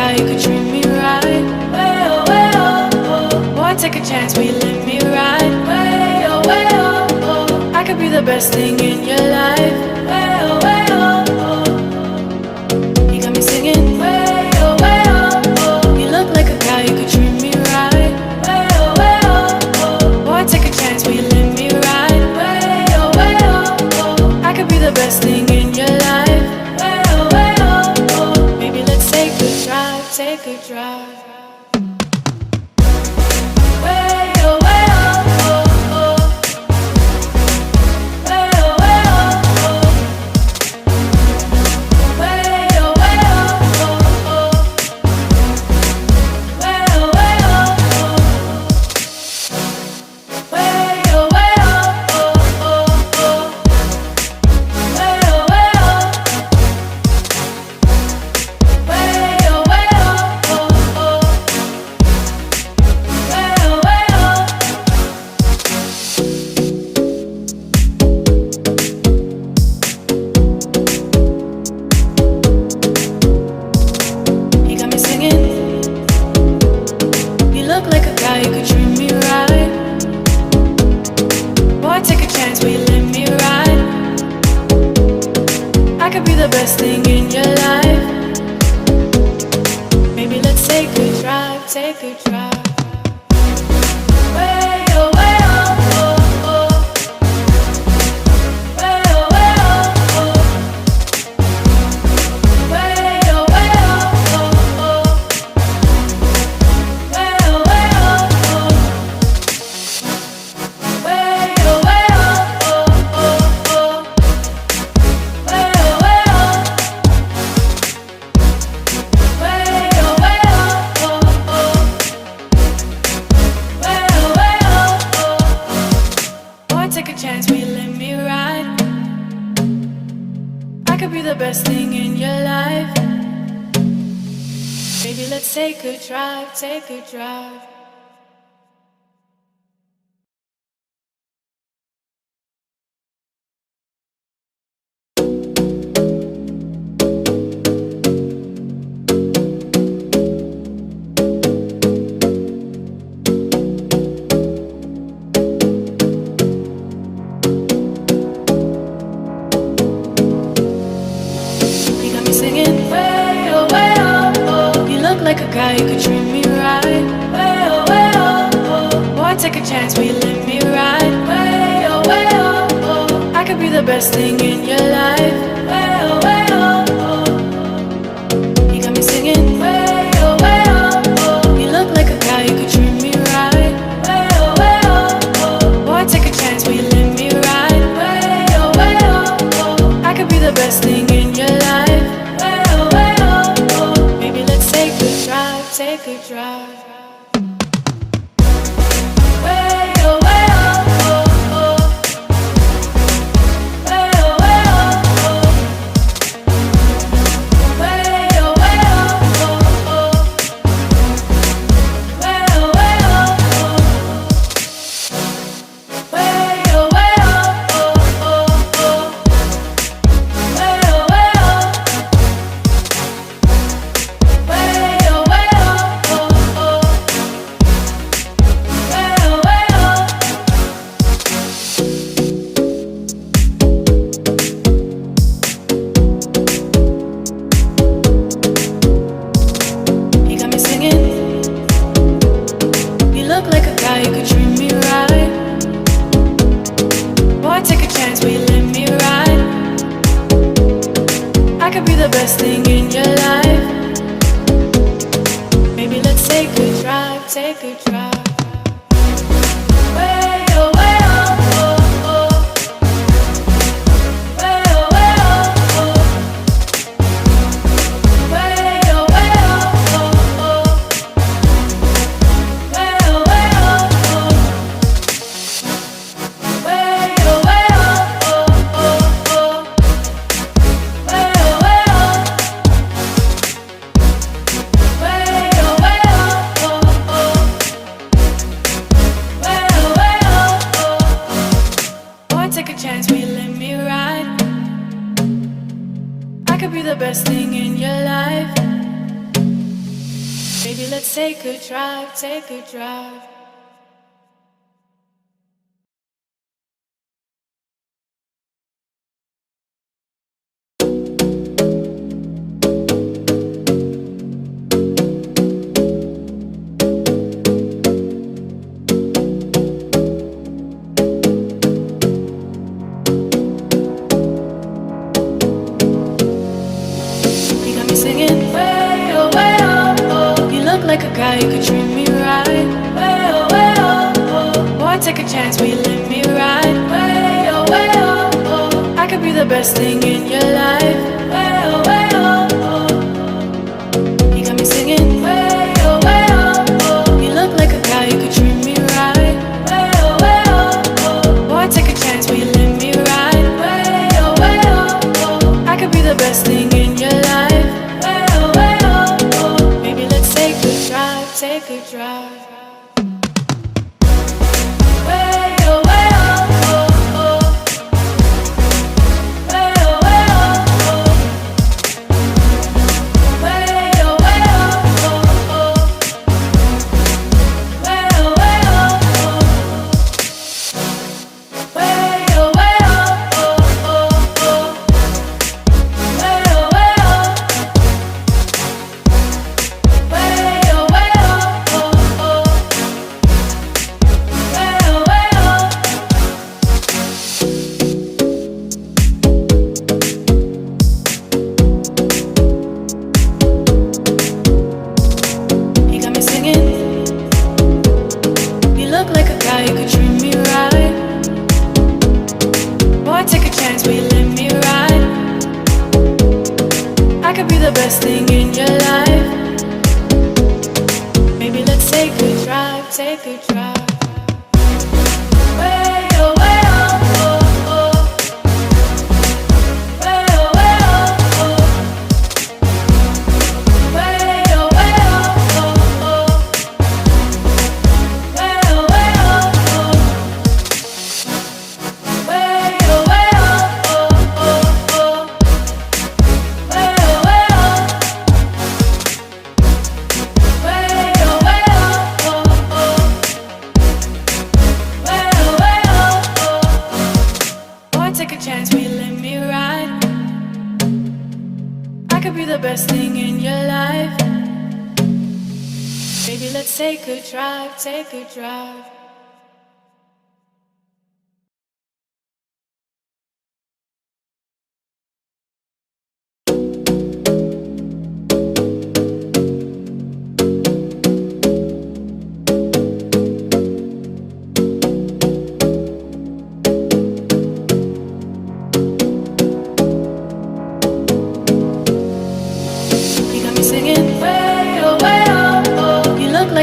guy, you could treat me right. Way oh, way oh, oh. Boy, take a chance, will you let me ride? Way oh, way oh, oh. I could be the best thing in your life. Way oh, way oh, oh. You got me singing. Way oh, way oh, oh. You look like a guy, you could treat me right. Way oh, oh. Boy, take a chance, will you let me ride? Way oh, oh. I could be the best thing in your life. Way oh, oh. Maybe let's take a drive, take a drive. You could treat me right. Boy, take a chance, will you let me ride? I could be the best thing in your life. Maybe let's take a drive, take a drive. Way oh, way oh, oh, oh. Way oh, way oh, oh. Way oh, way oh, oh, oh. Way oh, way oh. Take a chance, will you let me ride? I could be the best thing in your life. Baby, let's take a drive, take a drive. Like a guy, you could treat me right. Way oh, oh. Boy, take a chance, will you let me ride? Way oh, oh. I could be the best thing in your life. Way oh, oh. You got me singing. Way oh, oh. You look like a guy, you could treat me right. Way oh, oh. Boy, take a chance, will you let me ride? Way oh, oh. I could be the best thing in your life. Way oh. Maybe let's take a drive, take a drive. Way oh, way oh, oh. Way oh, way oh, oh. Way oh, way oh, oh. Way oh, way oh, oh. Way oh, way oh, oh. Way oh, way oh. You could treat me right. Boy, take a chance, will you let me ride? I could be the best thing in your life. Maybe let's take a drive, take a drive. Way oh, way oh, oh, oh. Way oh, way oh, oh. Way oh, way oh, oh. Way oh, way oh, oh. Way oh, way oh, oh, oh. Way oh, way oh. Way oh, way oh, oh. Way oh, way oh. Boy, take a chance, will you let me ride? I could be the best thing in your life. Baby, let's take a drive, take a drive. You got me singing way oh, oh. You look like a guy who could treat me right. Way oh, oh. Boy, take a chance, will you let me ride? Way oh, oh. I could be the best thing in your life. Way oh, oh. You got me singing way oh, oh. You look like a guy who could treat me right. Way oh, oh. Boy, take a chance, will you let me ride? Way oh, oh. I could be the best thing in your life. Way oh, oh. Maybe let's take a drive, take a drive. Way oh, oh. Way oh, oh. Way oh, oh. Way oh, oh. Way oh, oh. Way oh, You got me singing. You look like a guy who could treat me right. Boy, take a chance, will you let me ride? I could be the best thing in your life. Maybe let's take a drive, take a drive. Way oh, oh. Way oh, oh. Way oh, oh. Way oh, oh. Way oh, oh. Way Boy, take a chance, will you let me ride? I could be the best thing in your life. Baby, let's take a drive, take a drive.